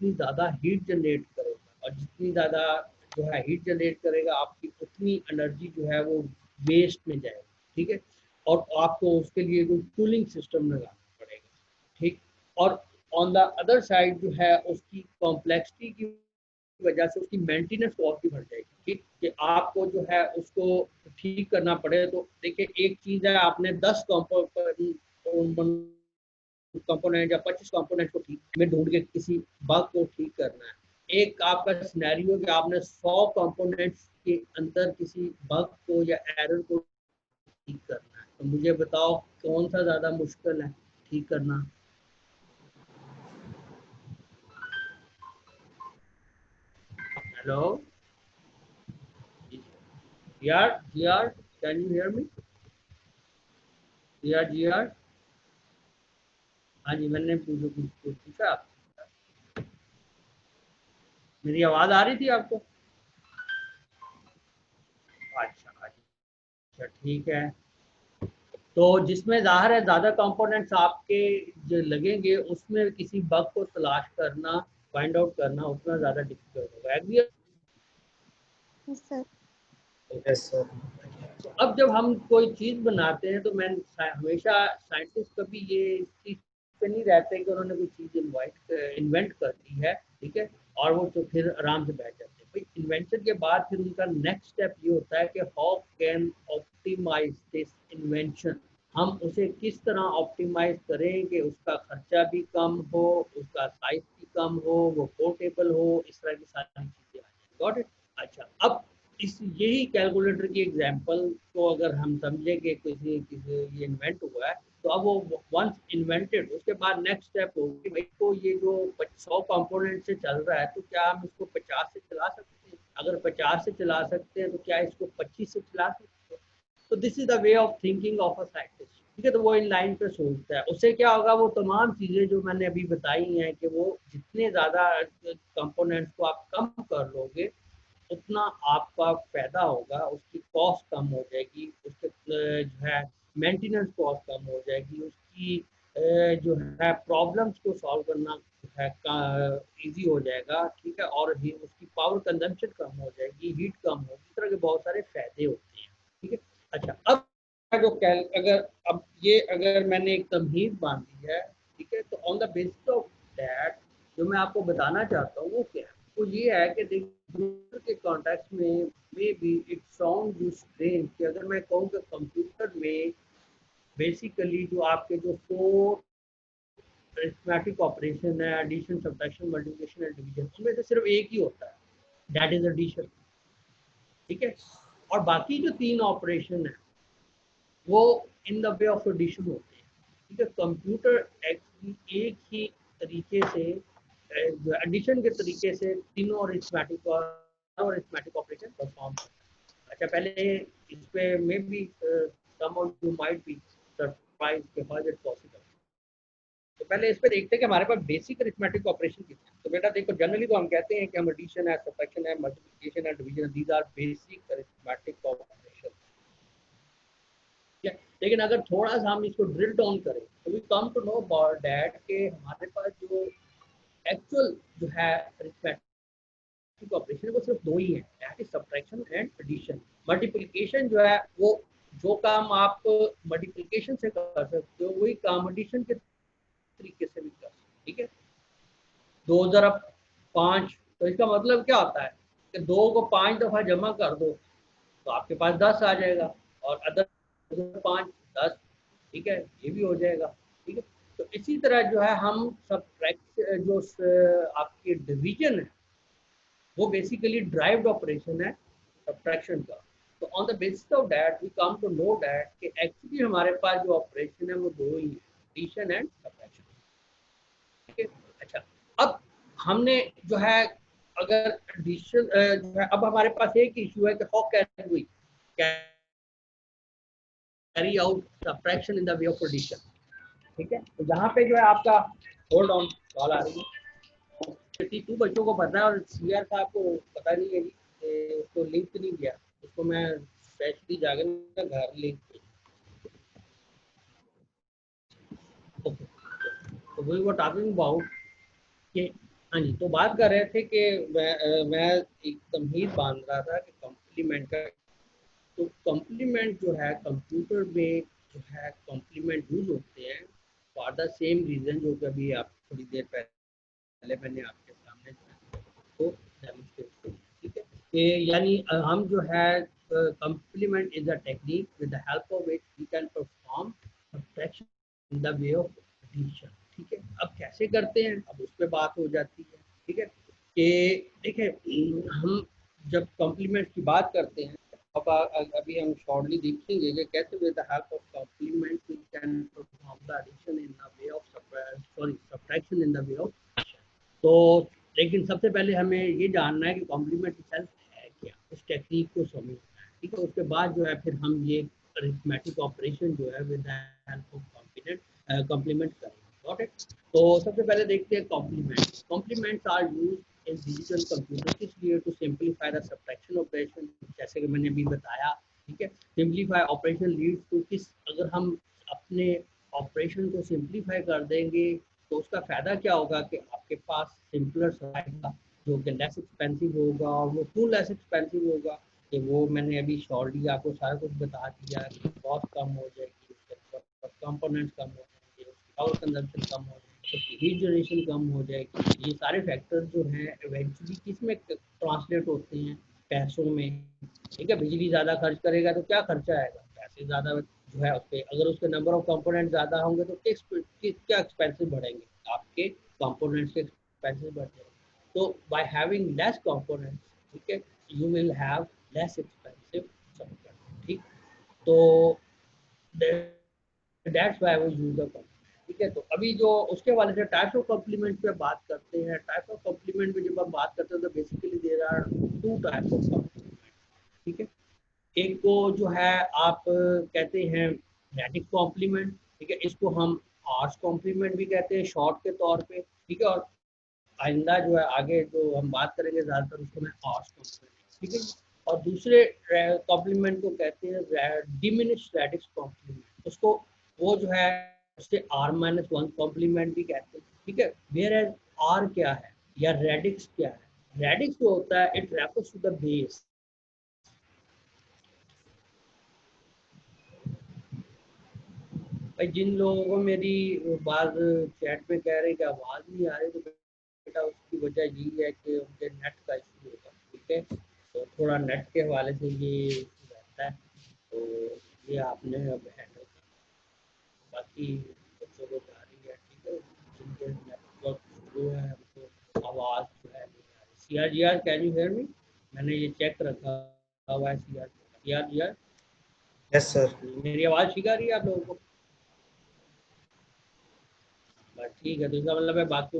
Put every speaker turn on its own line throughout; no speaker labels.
उतनी ज़्यादा heat generate करेगा, और जितनी ज़्यादा जो है हीट जनरेट करेगा आपकी उतनी एनर्जी जो है वो वेस्ट में जाएगी, ठीक है। और आपको उसके लिए कोई कूलिंग सिस्टम लगाना पड़ेगा, ठीक। और ऑन द अदर साइड जो है उसकी कॉम्प्लेक्सिटी की वजह से उसकी मेंटेनेंस कॉस्ट भी बढ़ जाएगी, ठीक, कि आपको जो है उसको ठीक करना पड़े। तो देखिए एक चीज़ है, आपने 10 कंपोनेंट या 25 कंपोनेंट को ठीक में ढूंढ के किसी बग को ठीक करना है। एक आपका सिनेरियो कि आपने 100 कंपोनेंट्स के अंदर किसी बग को या एरर को ठीक करना है, तो मुझे बताओ कौन सा ज़्यादा मुश्किल है ठीक करना। हेलो यार, G R, can you hear me? G R, G R. हाँ जी, मैंने पूछा आप, मेरी आवाज़ आ रही थी आपको? अच्छा अच्छा, ठीक है। तो जिसमें ज़ाहिर है ज़्यादा कंपोनेंट्स आपके जो लगेंगे उसमें किसी बग को तलाश करना, फाइंड आउट करना उतना ज़्यादा डिफिकल्ट होगा। Agree?
Yes sir.
Yes sir.
तो अब जब हम कोई चीज़ बनाते हैं तो मैं हमेशा साइंटिस्ट कभी ये इस चीज़ पे नहीं रहते कि उन्होंने कोई चीज़ इन्वेंट कर दी है, ठीक है, और वो तो फिर आराम से बैठ जाते हैं। भाई इन्वेंशन के बाद फिर उनका नेक्स्ट स्टेप ये होता है कि how can optimize this invention, हम उसे किस तरह ऑप्टिमाइज करें कि उसका खर्चा भी कम हो, उसका साइज भी कम हो, वो पोर्टेबल हो, इस तरह की सारी चीज़ें आ जाए। Got it? अच्छा, अब इस यही कैलकुलेटर की एग्जांपल को अगर हम समझें कि किसी किसी ये इन्वेंट हुआ है, तो अब वो वंस इन्वेंटेड उसके बाद नेक्स्ट स्टेप होगी भाई, तो ये जो 100 कंपोनेंट से चल रहा है तो क्या हम इसको 50 से चला सकते हैं? अगर 50 से चला सकते हैं तो क्या इसको 25 से चला सकते हैं? तो this is the way of thinking of a scientist, ठीक है। तो वो इन लाइन पे सोचता है, उससे क्या होगा, वो तमाम चीज़ें जो मैंने अभी बताई हैं कि वो जितने ज़्यादा कंपोनेंट्स को आप कम कर लोगे उतना आपका फ़ायदा होगा, उसकी कॉस्ट कम हो जाएगी, उसके जो है मेंटेनेंस कॉस्ट कम हो जाएगी, उसकी जो है प्रॉब्लम्स को सॉल्व करना जो है ईजी हो जाएगा, ठीक है। और उसकी पावर कंजम्पशन कम हो जाएगी, हीट कम होगी, इस तरह के बहुत सारे फ़ायदे होते हैं, ठीक है। अच्छा, अब जो अगर अब ये अगर मैंने एक तमहीद बांधी है, ठीक है, तो on the basis of that जो मैं आपको बताना चाहता हूँ वो क्या है, वो ये है कि कंप्यूटर के कॉन्टेक्स्ट में may be it sound you strange कि अगर मैं कहूँ कि कंप्यूटर में बेसिकली जो आपके जो 4 अरिथमेटिक ऑपरेशन है, addition, subtraction, multiplication and division, उनमें से सिर्फ एक ही होता है, दैट इज एडिशन, ठीक है। और बाकी जो 3 ऑपरेशन है वो in the way of addition होते हैं, ठीक है। कंप्यूटर एक्चुअली एक ही तरीके से एडिशन के तरीके से तीनों अरिथमेटिक और अरिथमेटिक ऑपरेशन परफॉर्म करता है। अच्छा, पहले इस पे may be some of you might be surprise कि हाउ इज इट पॉसिबल। तो पहले इस पे देखते हैं कि हमारे पास बेसिक अरिथमेटिक ऑपरेशन कितने हैं। तो बेटा देखो, जनरली तो हम कहते हैं कि हम एडिशन है, सब्ट्रैक्शन है, मल्टीप्लिकेशन है, division, these are basic arithmetic operation, लेकिन अगर थोड़ा सा हम इसको ड्रिल डाउन करें तो we come to know about that कि हमारे पास जो एक्चुअल जो है अरिथमेटिक ऑपरेशन है वो सिर्फ 2 ही है, that is subtraction and addition. Multiplication जो है वो जो काम आप मल्टीप्लिकेशन से कर सकते हो वही काम एडिशन के तरीके से भी कर सकते हो, ठीक है। 2 × 5, तो इसका मतलब क्या होता है कि 2 को 5 दफ़ा जमा कर दो तो आपके पास 10 आ जाएगा, और अदर 5 10, ठीक है, ये भी हो जाएगा, ठीक है। तो इसी तरह जो है हम सब्ट्रैक्ट जो आपकी डिवीजन है वो बेसिकली ड्राइव्ड ऑपरेशन है सब्ट्रैक्शन का। तो on the basis of that we come to know that कि एक्चुअली हमारे पास जो ऑपरेशन है वो 2 ही है, एडिशन एंड सब्ट्रैक्शन, ठीक है। अच्छा, अब हमने जो है अगर एडिशन जो है, अब हमारे पास एक इशू है कि how can we carry out subtraction in the way of addition, ठीक है। तो यहाँ पे जो है आपका, होल्ड ऑन, कॉल आ रही है, 32 बच्चों को पढ़ना है और सीआर साहब को पता नहीं है कि उसको लिंक नहीं दिया, उसको मैं स्पेशली जाकर घर लिंक, ओके। तो वी वर टॉकिंग अबाउट कि हाँ जी, तो बात कर रहे थे कि मैं एक तमहीद बांध रहा था कि कॉम्प्लीमेंट का। तो कॉम्प्लीमेंट जो है कंप्यूटर में जो है कॉम्प्लीमेंट यूज होते हैं फॉर द सेम रीज़न जो कि अभी आप थोड़ी देर पहले मैंने आपके सामने जो है तो डेमोन्स्ट्रेट किया, ठीक है। कि यानी हम जो है complement is a technique with the help of which we can perform subtraction in the way of addition, ठीक है। अब कैसे करते हैं, अब उस पर बात हो जाती है, ठीक है। कि देखिए हम जब कॉम्प्लीमेंट की बात करते हैं, अब अभी हम शॉर्टली देखेंगे कि कैसे with the help of complement we can perform the addition in the way of subtraction in the way of. तो लेकिन सबसे पहले हमें ये जानना है कि कॉम्प्लीमेंट सेल्फ है क्या, उस टेक्निक को समझना है, ठीक है। उसके बाद जो है फिर हम ये अरिथमेटिक ऑपरेशन जो है विद हेल्प ऑफ कॉम्प्लीमेंट करेंगे, गॉट इट। तो सबसे पहले देखते हैं complement. Complements are use in digital computer किस लिए, to simplify the subtraction operation, जैसे कि मैंने अभी बताया, ठीक है। सिंप्लीफाई ऑपरेशन लीड्स टू किस, अगर हम अपने ऑपरेशन को सिंप्लीफाई कर देंगे तो उसका फ़ायदा क्या होगा कि आपके पास सिंपलर आएगा, जो कि लेस एक्सपेंसिव होगा, और वो क्यों लेस एक्सपेंसिव होगा कि वो मैंने अभी शॉर्टली आपको सारा कुछ बता दिया कि कॉस्ट कम हो जाएगी, उसके कंपोनेंट्स कम हो जाएंगे, उसकी पावर कंजम्पशन कम हो जाएगी, उसकी हीट जनरेशन कम हो जाएगी। ये सारे फैक्टर्स जो हैं इवेंचुअली किस में ट्रांसलेट होते हैं, पैसों में, ठीक है। बिजली ज़्यादा खर्च करेगा तो क्या खर्चा आएगा, पैसे ज़्यादा जो है उसके, अगर उसके नंबर ऑफ कंपोनेंट ज़्यादा होंगे तो क्या एक्सपेंसिव बढ़ेंगे, आपके कंपोनेंट्स के एक्सपेंसिव बढ़ जाएंगे। तो बाय हैविंग लेस कंपोनेंट्स, ठीक है, you will have less expensive subscription, ठीक। तो that's why we use the, ठीक है। तो अभी जो उसके वाले से टाइप्स ऑफ कॉम्प्लीमेंट पे बात करते हैं। टाइप्स ऑफ कॉम्प्लीमेंट में जब हम बात करते हैं तो basically there are two types of complement, ठीक है। एक को जो है आप कहते हैं रैडिक कॉम्प्लीमेंट, ठीक है। इसको हम आर्स कॉम्प्लीमेंट भी कहते हैं शॉर्ट के तौर पे, ठीक है। और आइंदा जो है आगे जो हम बात करेंगे ज़्यादातर उसको मैं आर्स कॉम्प्लीमेंट, ठीक है। और दूसरे कॉम्प्लीमेंट को कहते हैं डिमिनिश रेडिक्स कॉम्प्लीमेंट, उसको वो जो है उससे R-1 कॉम्प्लीमेंट भी कहते हैं, ठीक है। वेयर एज आर क्या है या रेडिक्स क्या है, रेडिक्स जो होता है it refers to the base. भाई जिन लोगों को मेरी बात चैट पे कह रहे कि आवाज़ नहीं आ रही, तो बेटा उसकी वजह यही है कि उनके नेट का इशू होगा, ठीक है। तो थोड़ा नेट के हवाले से ये issue रहता है, तो ये आपने अब हैंडल, बाकी बच्चों को जा रही है, ठीक है। जिनके नेटवर्क स्लो है उनको आवाज़ जो है नहीं आ रही। CR can you hear me, मैंने ये चेक रखा हुआ है। CR
yes sir.
मेरी आवाज़ ठीक आ रही है आप लोगों को? बस ठीक है, तो इसका मतलब है बाकी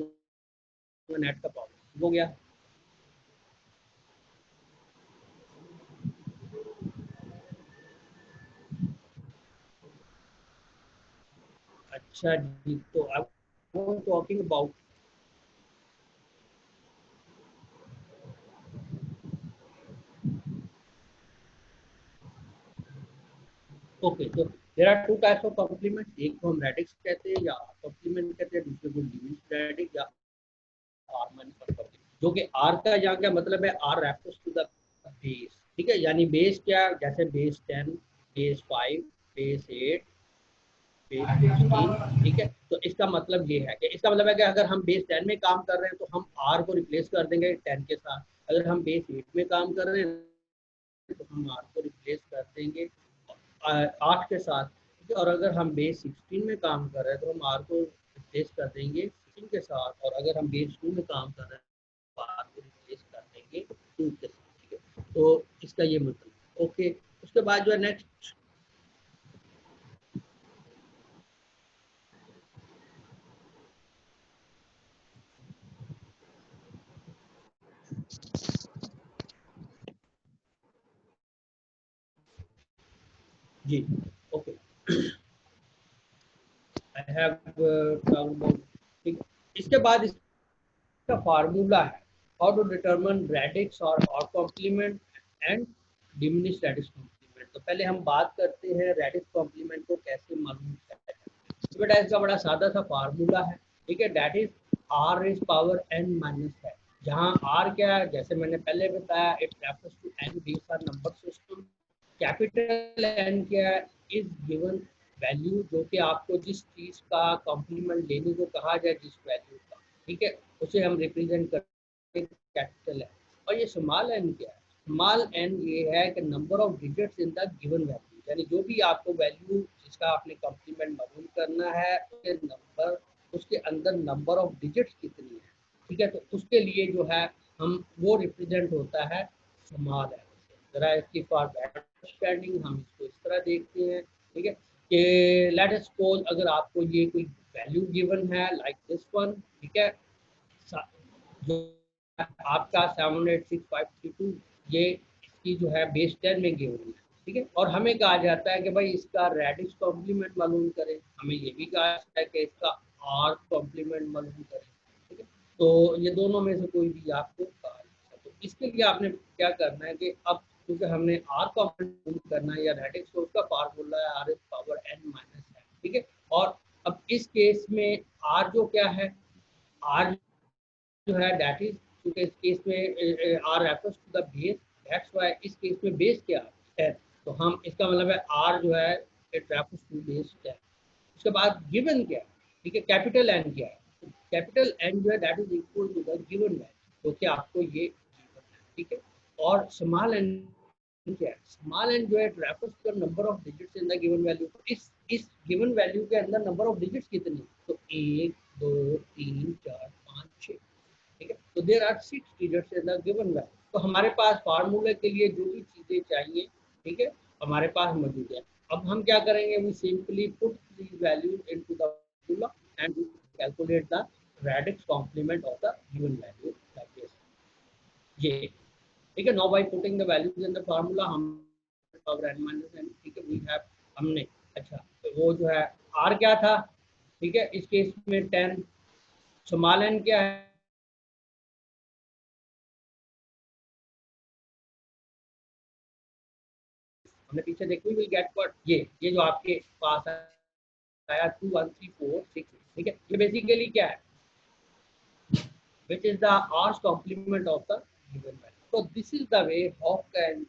नेट का प्रॉब्लम हो गया। अच्छा जी, तो अब टॉकिंग अबाउट, ओके, तो there are two types of complement, एक को हम रेडिक्स कहते हैं या कॉम्प्लीमेंट कहते हैं, दूसरे को डिमिनिश रेडिक्स या आर माइनस कॉम्प्लीमेंट, जो कि आर का यहाँ क्या मतलब है, r refers to the base, ठीक है। यानी बेस क्या, जैसे बेस 10, बेस 5, बेस 8, बेस 16, ठीक है। तो इसका मतलब ये है कि इसका मतलब है कि अगर हम बेस 10 में काम कर रहे हैं तो हम आर को रिप्लेस कर देंगे 10 के साथ, अगर हम बेस 8 में काम कर रहे हैं तो हम आर को रिप्लेस कर देंगे 8 के साथ, ठीक है। और अगर हम बेस 16 में काम कर रहे हैं तो हम आर को रिप्लेस कर देंगे 16 के साथ, और अगर हम बेस 2 में काम कर रहे हैं तो आर को रिप्लेस कर देंगे 2 के साथ, ठीक है। तो इसका ये मतलब है, ओके। उसके बाद जो है नेक्स्ट, जी, okay, I have talked about, ठीक है। इसके बाद इसका फार्मूला है हाउ टू डिटरमिन रेडिक्स और complement and diminish radix complement. तो पहले हम बात करते हैं रेडिक्स कॉम्प्लीमेंट को कैसे मालूम किया जाए। तो बेटा इसका बड़ा सादा सा फार्मूला है, ठीक है। That is r raise power n minus है, जहाँ r क्या है, जैसे मैंने पहले बताया, it refers to n base or number system. Capital n क्या है, इज गिवन वैल्यू, जो कि आपको जिस चीज का कॉम्प्लीमेंट लेने को कहा जाए, जिस वैल्यू का, ठीक है, उसे हम रिप्रेजेंट करते हैं कैपिटल एन। और ये स्मॉल एन क्या है, स्मॉल एन ये है कि number of digits in the given value, यानी जो भी आपको वैल्यू जिसका आपने कॉम्प्लीमेंट मालूम करना है, उसके नंबर, उसके अंदर नंबर ऑफ डिजिट्स कितनी है, ठीक है, तो उसके लिए जो है हम वो रिप्रेजेंट होता है स्मॉल एन से। जरा इसकी फॉर बेटर अंडरस्टैंडिंग हम इसको इस तरह देखते हैं, ठीक है, कि लेट अस सपोज अगर आपको ये कोई वैल्यू गिवन है लाइक दिस वन, ठीक है, जो आपका 78652, ये इसकी जो है बेस 10 में गिवन है, ठीक है, और हमें कहा जाता है कि भाई इसका रेडिक्स कॉम्प्लीमेंट मालूम करें, हमें ये भी कहा जाता है कि इसका आर कॉम्प्लीमेंट मालूम करें, ठीक है, तो ये दोनों में से कोई भी आपको कहा जाता है। तो इसके लिए आपने क्या करना है कि अब क्योंकि हमने आर कॉम्प्लीमेंट करना है या रेडिक्स, तो उसका फार्मूला है r is power n minus n, ठीक है, और अब इस केस में आर जो क्या है, आर जो है दैट इज, क्योंकि इस केस में r refers to the base, that's why इस केस में बेस क्या है, तो हम इसका मतलब है आर जो है इट रेफर्स टू बेस 10। उसके बाद गिवन क्या है, ठीक है, कैपिटल एन क्या है, कैपिटल एन जो है that is equal to the given value, तो क्या आपको ये गिवन है, ठीक है, और स्मॉल एन क्या है, स्मॉल एन जो है refers to number of digits in the given value, इस गिवन वैल्यू के अंदर नंबर ऑफ डिजिट्स कितनी, तो 1 2 3 4 5 6, ठीक है, तो there are 6 digits in the given value. तो हमारे पास फार्मूले के लिए जो भी चीजें चाहिए, ठीक है, हमारे पास मौजूद है। अब हम क्या करेंगे, we simply put these values into the formula and we calculate the radix complement of the given value like this, ये, ठीक है, now by putting the values in the formula हम पावर n माइनस n, ठीक है, we have, हमने, अच्छा, तो वो जो है r क्या था, ठीक है, इस केस में 10, स्मॉल n क्या है, हमने पीछे देखो, विल गेट व्हाट, ये जो आपके पास आया 2 1 3 4 6, ठीक है, ये बेसिकली क्या है, which is the r's complement of the given value. So this is the way how can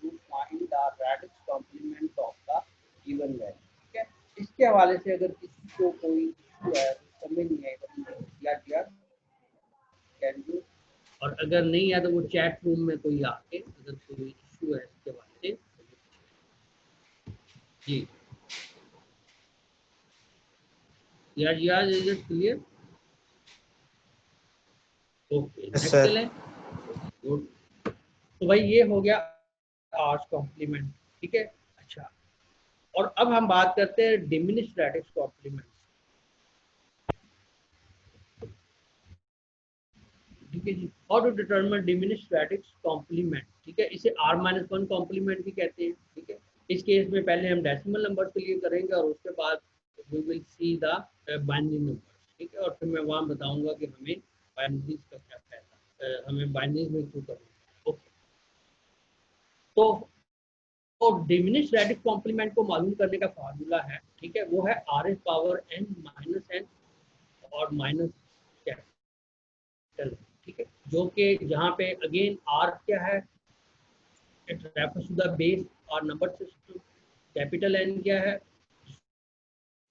you find the radix complement of the given value, ठीक है। इसके हवाले से अगर किसी को कोई इशू है, समझ नहीं आएगा, दिया कैन यू, और अगर नहीं है तो वो चैट रूम में कोई आके अगर कोई इशू है इसके बारे में, जी यार is it clear, okay
yes
next
sir.
चलें, गुड। तो भाई ये हो गया आर्स कॉम्प्लीमेंट, ठीक है, अच्छा, और अब हम बात करते हैं डिमिनिश्ड रेडिक्स कॉम्प्लीमेंट, ठीक है जी, how to determine diminished radix complement, ठीक है, इसे r माइनस वन कॉम्प्लीमेंट भी कहते हैं, ठीक है। इस केस में पहले हम डेसिमल नंबर के लिए करेंगे और उसके बाद we will see the binary number, ठीक है, और फिर मैं वहाँ बताऊंगा कि हमें बाइनरीज का क्या फायदा, हमें बाइनरीज में क्यों करना, ओके। तो डिमिनिश रेडिक्स कॉम्प्लीमेंट को मालूम करने का फार्मूला है, ठीक है, वो है r S power n minus n और माइनस कैपिटल, ठीक है, जो कि जहाँ पे अगेन आर क्या है, it refers to the base और नंबर सिस्टम, कैपिटल एन क्या है,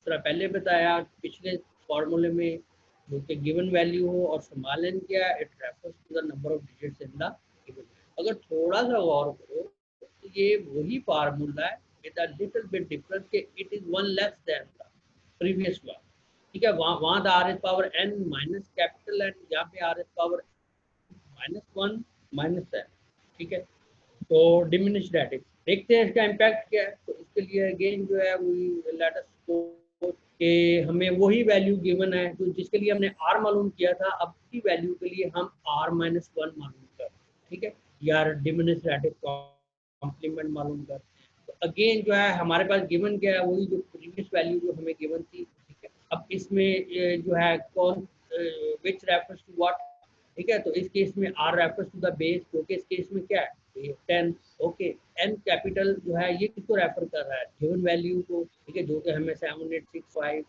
तरह पहले बताया पिछले फॉर्मूले में, जो कि गिवन वैल्यू हो, और स्मॉल एन क्या है, it refers to the number of digits in the given. अगर थोड़ा सा गौर करो तो ये वही फार्मूला है with a little bit difference कि it is one less than the previous one, ठीक है, वहाँ the r S power n minus capital N, यहाँ पे r S power minus one minus n, ठीक है, तो डिमिनिश रेडिक्स देखते हैं इसका इम्पैक्ट क्या है। तो इसके लिए अगेन जो है वी लेट अस सपोज कि हमें वही वैल्यू गिवन है जो जिसके लिए हमने आर मालूम किया था, अब उसी वैल्यू के लिए हम आर माइनस वन मालूम कर, ठीक है, या डिमिनिश रेडिक्स कॉम्प्लीमेंट मालूम कर। तो अगेन जो है हमारे पास गिवन क्या है, वही जो प्रीवियस वैल्यू जो हमें गिवन थी, ठीक है। अब इसमें जो है कौन विच रेफर्स टू व्हाट, ठीक है, तो इस केस में r refers to the base, क्योंकि इस केस में क्या है 10, ओके, एन कैपिटल जो है ये किसको रेफर कर रहा है, गिवन वैल्यू को, ठीक है, जो कि हमें 7865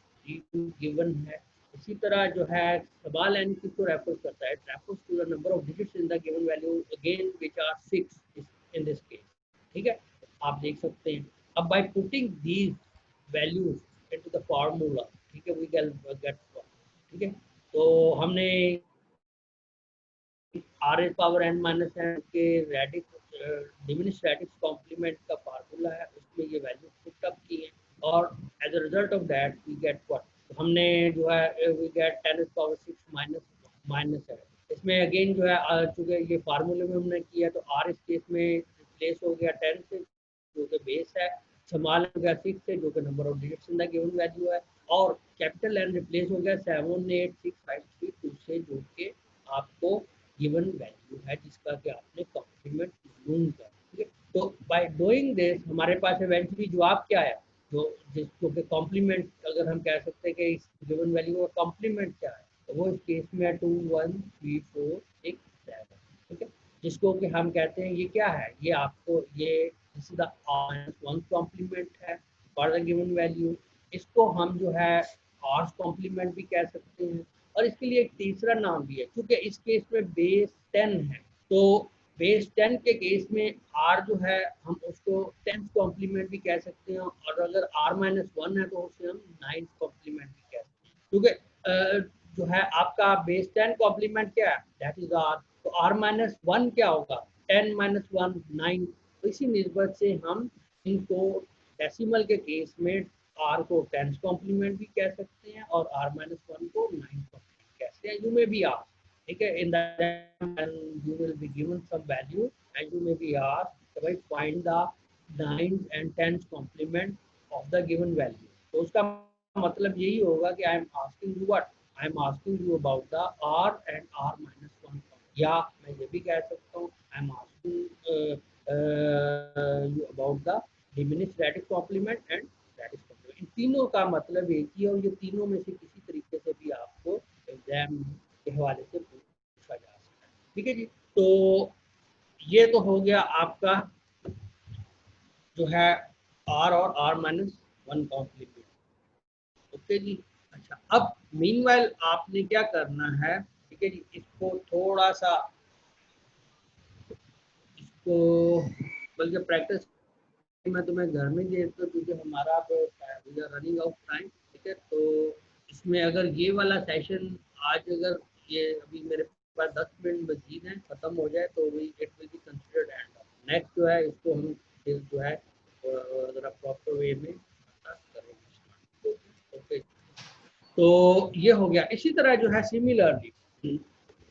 गिवन है, इसी तरह जो है सवाल एन किसको रेफर करता है, refers to the number of digits in the given value again which are 6 in this case. ठीक है, आप देख सकते हैं। अब by putting these values into the formula, ठीक है, वी कैन गेट, ठीक है। तो हमने r S power n minus n के रेडिक्स डिमिनिश रेडिक्स कॉम्प्लीमेंट का फार्मूला है, उसमें ये वैल्यू पुट अप की है और as a result of that we get what, हमने जो है we get 10 power 6 minus minus है। इसमें अगेन जो है चूंकि ये फार्मूले में हमने किया तो आर इस केस में रिप्लेस हो गया 10 से जो कि बेस है, स्मॉल हो गया 6 से जो कि number of digits in the given value है, और कैपिटल एन रिप्लेस हो गया 7 8 6 5 3 2 से जो कि आपको गिवन वैल्यू है जिसका कि आपने कॉम्प्लीमेंट ढूंढ कर, ठीक है। तो बाय डूइंग दिस हमारे पास इवेंचुअली जवाब क्या आया, जो जिसको कि कॉम्प्लीमेंट अगर हम कह सकते हैं कि इस गिवन वैल्यू का कॉम्प्लीमेंट क्या है, तो वो इस केस में 2 1 3 4 6 7, ठीक है। जिसको कि हम कहते हैं ये क्या है, ये आपको ये this is the one complement है फॉर द गिवन वैल्यू। इसको हम जो है आर्स कॉम्प्लीमेंट भी कह सकते हैं, और इसके लिए एक तीसरा नाम भी है, क्योंकि इस केस में बेस 10 है, तो बेस 10 के केस में आर जो है हम उसको 10th कॉम्प्लीमेंट भी कह सकते हैं, और अगर आर माइनस 1 है तो उसे हम 9th कॉम्प्लीमेंट भी कह सकते हैं, क्योंकि जो है आपका बेस 10 कॉम्प्लीमेंट क्या है, दैट इज आर, तो आर माइनस 1 क्या होगा, 10 माइनस 1 9। तो इसी निस्बत से हम इनको डेसिमल के केस में आर को 10th कॉम्प्लीमेंट भी कह सकते हैं और आर माइनस 1 को 9th कॉम्प्लीमेंट कहते हैं। यू में भी आर, ठीक है, इन you will be given some value and you may be asked by find the 9th and 10th complement of the given value। तो उसका मतलब यही होगा कि I am asking you what, I am asking you about the r and r minus 1, या मैं ये भी कह सकता हूँ I am asking you about the diminish radix complement and radix complement. इन तीनों का मतलब एक ही है और ये तीनों में से किसी तरीके से भी आपको एग्जाम के हवाले से पूछा जा सकता है, ठीक है जी। तो ये तो हो गया आपका जो है आर और आर माइनस 1 कॉम्प्लीमेंट, ओके जी। अच्छा, अब मीनवाइल आपने क्या करना है, ठीक है जी, इसको थोड़ा सा इसको बल्कि प्रैक्टिस मैं तुम्हें घर में दे देता हूँ, क्योंकि हमारा we are running out time, ठीक है। तो इसमें अगर ये वाला सेशन आज अगर ये अभी मेरे पास 10 मिनट मजीद हैं ख़त्म हो जाए तो we it will be considered end. Next जो है इसको हम फिर जो है ज़रा प्रॉपर वे में करेंगे। ओके, तो ये हो गया। इसी तरह जो है सिमिलरली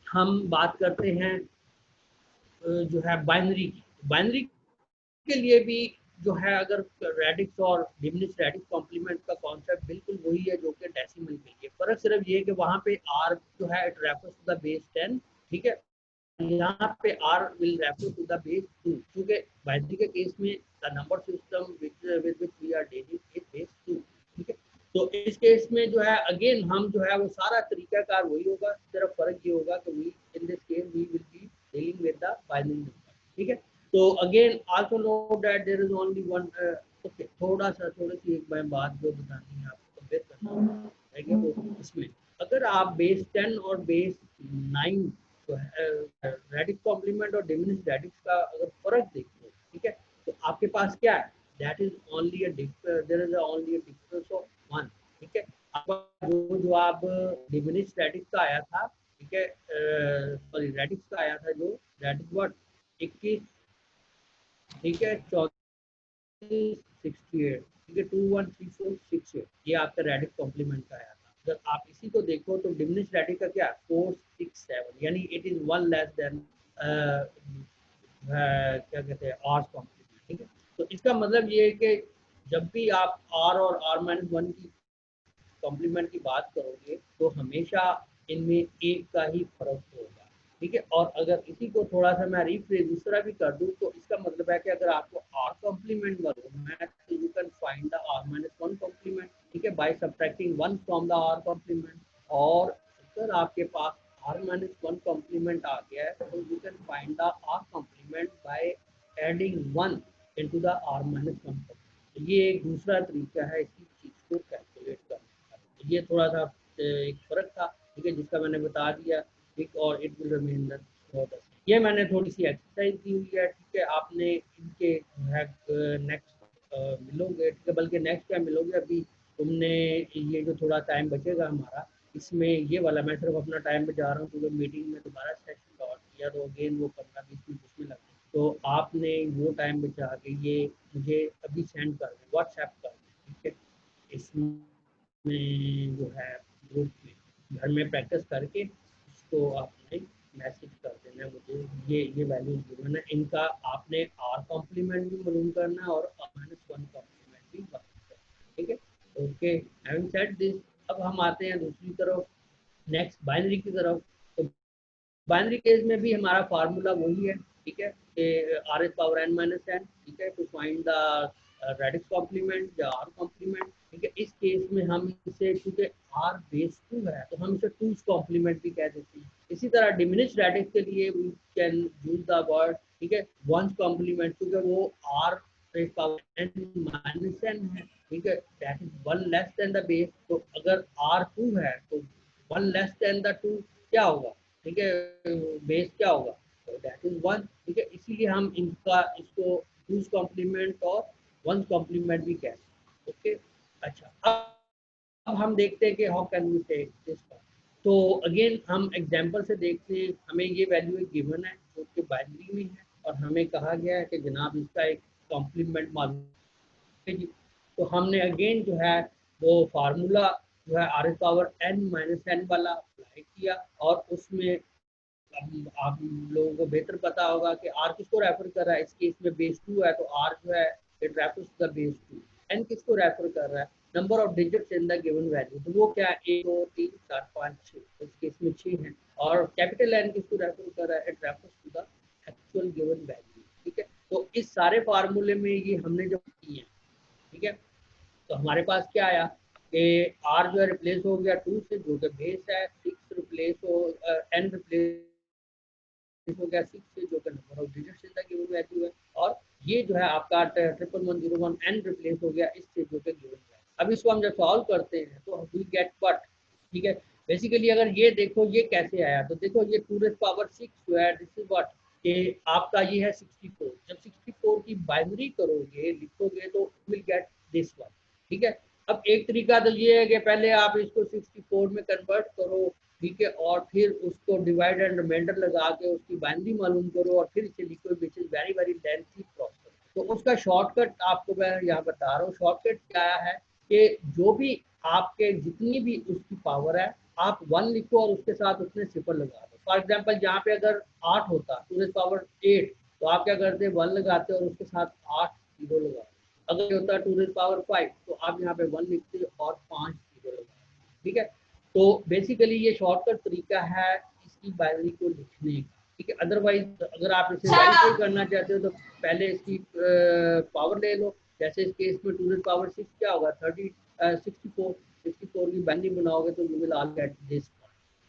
हम बात करते हैं जो है बाइनरी की। बाइनरी के लिए भी जो है अगर रेडिक्स और डिमिनिश रेडिक्स कॉम्प्लीमेंट का कॉन्सेप्ट बिल्कुल वही है जो कि डेसिमल के लिए, फर्क सिर्फ ये है कि वहाँ पे आर जो है it refers to the base 10, ठीक है, यहाँ पे r will refer to the base 2, क्योंकि बाइनरी के केस में the number system with which we are dealing is base 2, ठीक है। तो इस केस में जो है अगेन हम जो है वो सारा तरीकाकार वही होगा, सिर्फ फर्क ये होगा कि we in this case we will be dealing with the binary number, ठीक है। तो again also know that there is only one, okay, थोड़ी सी एक मैं बात जो बतानी है आपको कंपेयर करना है कि वो इसमें अगर आप बेस 10 और बेस 9 जो है रेडिक्स कॉम्प्लीमेंट और डिमिनिश रेडिक्स का अगर फर्क देखो, ठीक है, तो आपके पास क्या है, that is only a there is only a difference of 1, ठीक है। आपका जो जवाब डिमिनिश रेडिक्स का आया था, ठीक है, सॉरी रेडिक्स का आया था जो, दैट इज व्हाट 21, ठीक है, 68, ठीक है, 213468, ये आपका रेडिक्स कॉम्प्लीमेंट का आया था। अगर आप इसी को देखो तो डिमिनिश रेडिक्स का क्या 467, यानी it is one less then क्या कहते हैं आर कॉम्प्लीमेंट, ठीक है। तो इसका मतलब ये है कि जब भी आप आर और आर माइनस 1 की कॉम्प्लीमेंट की बात करोगे तो हमेशा इनमें एक का ही फर्क होगा, ठीक है। और अगर इसी को थोड़ा सा मैं रिफ्रेज इस तरह भी कर दूं तो इसका मतलब है कि अगर आपको आर कॉम्प्लीमेंट मालूम है तो you can find the r minus 1 complement, ठीक है, by subtracting 1 from the r complement. और अगर आपके पास आर माइनस 1 कॉम्प्लीमेंट आ गया है तो you can find the r complement by adding 1 into the r minus 1। ये एक दूसरा तरीका है इसी चीज को कैलकुलेट करने का। ये थोड़ा सा एक फर्क था, ठीक है, जिसका मैंने बता दिया, ठीक, और इट विल रिमेन द ये मैंने थोड़ी सी एक्सरसाइज दी हुई है, ठीक है। आपने इनके नेक्स्ट मिलोगे, ठीक है, बल्कि नेक्स्ट टाइम मिलोगे, अभी तुमने ये जो थोड़ा टाइम बचेगा हमारा, इसमें ये वाला मैं सिर्फ अपना टाइम बचा रहा हूँ क्योंकि मीटिंग में दोबारा सेशन लॉट किया तो अगेन वो 15-20 मिनट उसमें लगे, तो आपने वो टाइम बचा के ये मुझे अभी सेंड कर दें, व्हाट्सएप कर दें, ठीक है। इसमें जो है ग्रुप में घर में प्रैक्टिस करके इसको आपने मैसेज कर देना मुझे, ये वैल्यूज गिवन है इनका, आपने आर कॉम्प्लीमेंट भी मालूम करना है और -1 कॉम्प्लीमेंट भी मालूम करना है, ठीक है। ओके, हैविंग सेड दिस, अब हम आते हैं दूसरी तरफ, नेक्स्ट बाइनरी की तरफ। तो बाइनरी केस में भी हमारा फार्मूला वही है, ठीक है, कि r S power n minus n, ठीक है, to find the radix complement या आर कॉम्प्लीमेंट, ठीक है। इस केस में हम इसे, क्योंकि आर बेस 2 है तो हम इसे 2's कॉम्प्लीमेंट भी कह देते हैं। इसी तरह डिमिनिश रेडिक्स के लिए we can use the word, ठीक है, 1's कॉम्प्लीमेंट, क्योंकि वो r raise power n minus n है, ठीक है, that is 1 less than the base. तो अगर आर 2 है तो 1 लेस देन द 2 क्या होगा, ठीक है, बेस क्या होगा, तो दैट इज 1, ठीक है। इसीलिए हम इनका इसको 2's कॉम्प्लीमेंट और 1's कॉम्प्लीमेंट भी कहते हैं, ओके। अच्छा, अब हम देखते हैं कि how can we take this one. तो अगेन हम एग्जांपल से देखते हैं, हमें ये वैल्यू एक गिवन है जो कि बाइनरी में है और हमें कहा गया है कि जनाब इसका एक कॉम्प्लीमेंट मालूम है जी। तो हमने अगेन जो है वो फार्मूला जो है r S power n minus n वाला अप्लाई किया, और उसमें आप लोगों को बेहतर पता होगा कि आर किसको रेफर कर रहा है, इस केस में बेस 2 है तो आर जो है it refers the base 2। N किसको रेफर कर रहा है, number of digits in the given value, तो वो क्या है 1 2 3 4 5 6, इस केस में 6 है। और कैपिटल एन किसको रेफर कर रहा है, it refers to the actual given value, ठीक है। तो इस सारे फार्मूले में ये हमने जो किए हैं, ठीक है, तो हमारे पास क्या आया कि आर जो है रिप्लेस हो गया 2 से जो कि बेस है, 6 रिप्लेस हो एन रिप्लेस हो गया 6 से जो कि number of digits in the given value है, और ये जो है आपका 11101 एन रिप्लेस हो गया इससे जो कि गिवन है। अब इसको हम जब सॉल्व करते हैं तो वी गेट व्हाट, ठीक है। बेसिकली अगर ये देखो ये कैसे आया, तो देखो ये 2 जो है दिस इज व्हाट, कि आपका ये है 64, जब 64 की बाइनरी करोगे लिखोगे तो विल गेट दिस वन, ठीक है। अब एक तरीका तो ये है कि पहले आप इसको 64 में कन्वर्ट करो, ठीक है, और फिर उसको डिवाइड एंड रिमाइंडर लगा के उसकी बाइनरी मालूम करो और फिर इसे लिखो, which is very very lengthy process. तो उसका शॉर्टकट आपको मैं यहाँ बता रहा हूँ, शॉर्टकट क्या है कि जो भी आपके जितनी भी उसकी पावर है आप 1 लिखो और उसके साथ उसमें सिफर लगा दो। फॉर एग्जाम्पल यहाँ पे अगर 8 होता 2 पावर 8 तो आप क्या करते 1 लगाते और उसके साथ 8 जीरो लगाते। अगर ये होता 2 पावर 5 तो आप यहाँ पे 1 लिखते और 5 जीरो लगाते, ठीक है। तो बेसिकली ये शॉर्टकट तरीका है इसकी बाइनरी को लिखने का, ठीक है। अदरवाइज अगर आप इसे वेरीफाई करना चाहते हो तो पहले इसकी पावर ले लो, जैसे इस केस में 2 पावर 6 क्या होगा 64 की बाइनरी बनाओगे तो you will all get this,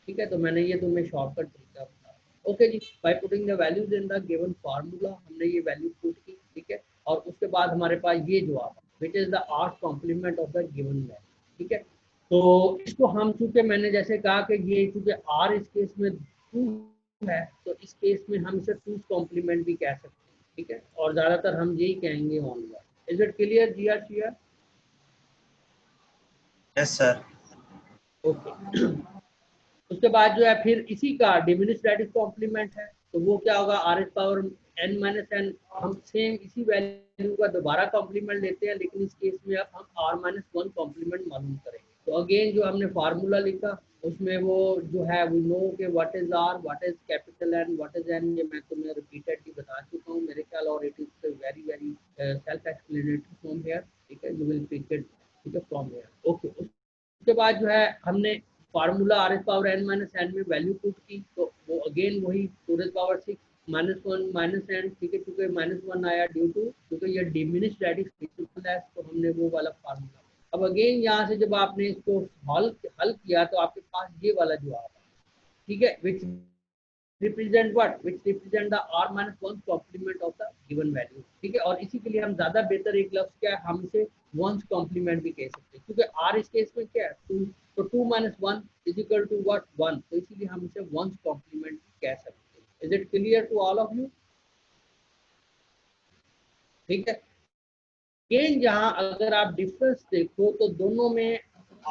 ठीक है। तो मैंने ये तुम्हें शॉर्टकट तरीका बताया, ओके जी। By putting the values in the given formula, हमने ये वैल्यू पुट की, ठीक है, और उसके बाद हमारे पास ये जवाब which is the r complement of the given value, ठीक है। तो इसको हम चूंकि मैंने जैसे कहा कि ये चूंकि आर इस केस में 2 है तो इस केस में हम इसे 2's कॉम्प्लीमेंट भी कह सकते हैं, ठीक है, और ज्यादातर हम यही कहेंगे ऑनवर्ड। इज इट क्लियर जी आर शियर?
Yes sir.
ओके। उसके बाद जो है फिर इसी का डिमिनिश रेडिक्स कॉम्प्लीमेंट है, तो वो क्या होगा r S power n minus n, हम सेम इसी वैल्यू का दोबारा कॉम्प्लीमेंट लेते हैं, लेकिन इस केस में अब हम आर माइनस 1 कॉम्प्लीमेंट मालूम करेंगे। तो अगेन जो हमने फार्मूला लिखा उसमें वो जो है वी नो के what is r, what is capital n, what is n, ये मैं तुम्हें रिपीटेडली बता चुका हूँ मेरे ख्याल, और it is very very self explanatory from here, ठीक है, यू विल पिक इट, ठीक है, फ्रॉम हियर, ओके। उसके बाद जो है हमने formula r S power n minus n में वैल्यू पुट की, तो वो अगेन वही 2 पावर 6 -1 माइनस एन, ठीक है, क्योंकि -1 आया ड्यू टू क्योंकि ये डिमिनिश रेडिक्स है तो हमने वो वाला फार्मूला। अब अगेन यहाँ से जब आपने इसको हल किया तो आपके पास ये वाला जवाब है, ठीक है, which represent what, which represent the r minus one complement of the given value, ठीक है। और इसी के लिए हम ज्यादा बेहतर एक लफ्ज क्या है, हम इसे वंस कॉम्प्लीमेंट भी कह सकते हैं, क्योंकि r इस केस में क्या है 2, तो 2 minus one is equal to what 1, तो इसीलिए हम इसे वंस कॉम्प्लीमेंट कह सकते हैं। Is it clear to all of you? ठीक है। अगेन जहाँ अगर आप डिफरेंस देखो तो दोनों में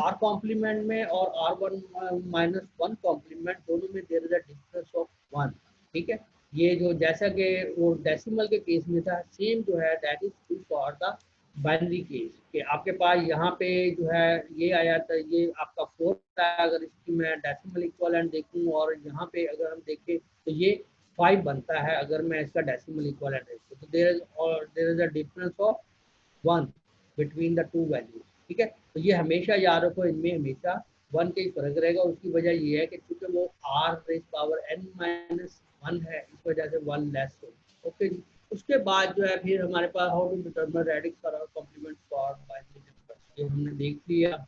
r कॉम्प्लीमेंट में और r1 माइनस वन कॉम्प्लीमेंट दोनों में there is a difference of 1, ठीक है। ये जो जैसा कि वो डेसिमल के केस में था, सेम जो है that is true for the binary case, कि आपके पास यहाँ पे जो है ये आया था, ये आपका 4 था, अगर इसकी मैं डेसिमल इक्विवेलेंट देखूँ, और यहाँ पे अगर हम देखें तो ये 5 बनता है अगर मैं इसका डेसिमल इक्विवेलेंट देखूँ, तो there is a difference of 1 between the two values, ठीक है। तो ये हमेशा याद रखो, इनमें हमेशा 1 का ही फर्क रहेगा। उसकी वजह ये है कि चूंकि वो r raise power n minus 1 है, इस वजह से 1 लेस हो। ओके जी। उसके बाद जो है फिर हमारे पास how to determine radix for और कॉम्प्लीमेंट फॉर बाइनरी नंबर्स, ये हमने देख लिया।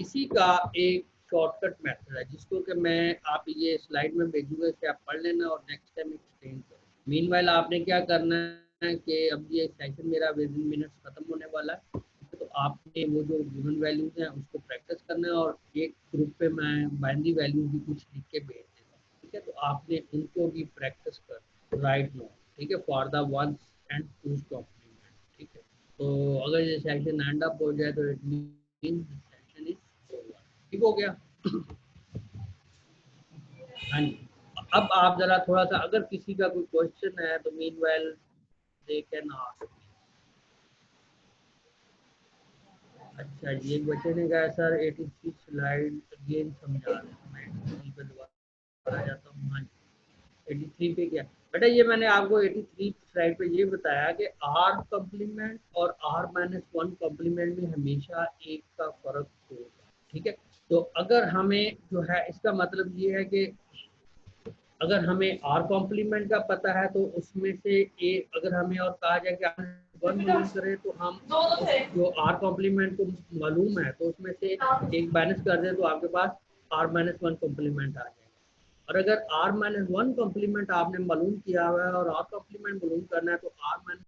इसी का एक शॉर्टकट मेथड है जिसको कि मैं आप ये स्लाइड में भेजूंगा, इसे आप पढ़ लेना और नेक्स्ट टाइम एक्सप्लेन करो। मीनवाइल आपने क्या करना है कि अब ये सेशन मेरा विद इन मिनट्स खत्म होने वाला है, तो आपने वो जो गिवन वैल्यूज हैं उसको प्रैक्टिस करना है, और एक ग्रुप पे मैं बाइनरी वैल्यूज भी कुछ लिख के भेज देगा, ठीक है। तो आपने उनको भी प्रैक्टिस कर राइट नो, ठीक है, for the ones and two's complement, ठीक है। तो अगर ये सेशन एंड अप हो जाए तो it mean session is over, ठीक हो गया। हाँ जी। अब आप जरा थोड़ा सा, अगर किसी का कोई क्वेश्चन है तो मीनवाइल दे कैन आस्क। अच्छा जी, एक बच्चे ने कहा सर 83 स्लाइड अगेन समझा दें, तो मैं 83 पे दोबारा आ जाता हूँ। हाँ जी, 83 पे क्या बेटा, ये मैंने आपको 83 स्लाइड पे ये बताया कि r कॉम्प्लीमेंट और r माइनस वन कॉम्प्लीमेंट में हमेशा एक का फर्क होगा, ठीक है। तो अगर हमें जो है इसका मतलब ये है कि अगर हमें r कॉम्प्लीमेंट का पता है तो उसमें से एक, अगर हमें और कहा जाए कि वन मालूम करें तो हम उस जो r कॉम्प्लीमेंट को मालूम है तो उसमें से एक माइनस कर दें तो आपके पास r माइनस वन कॉम्प्लीमेंट आ जाएगा। और अगर r माइनस वन कॉम्प्लीमेंट आपने मालूम किया हुआ है और r कॉम्प्लीमेंट मालूम करना है तो r माइनस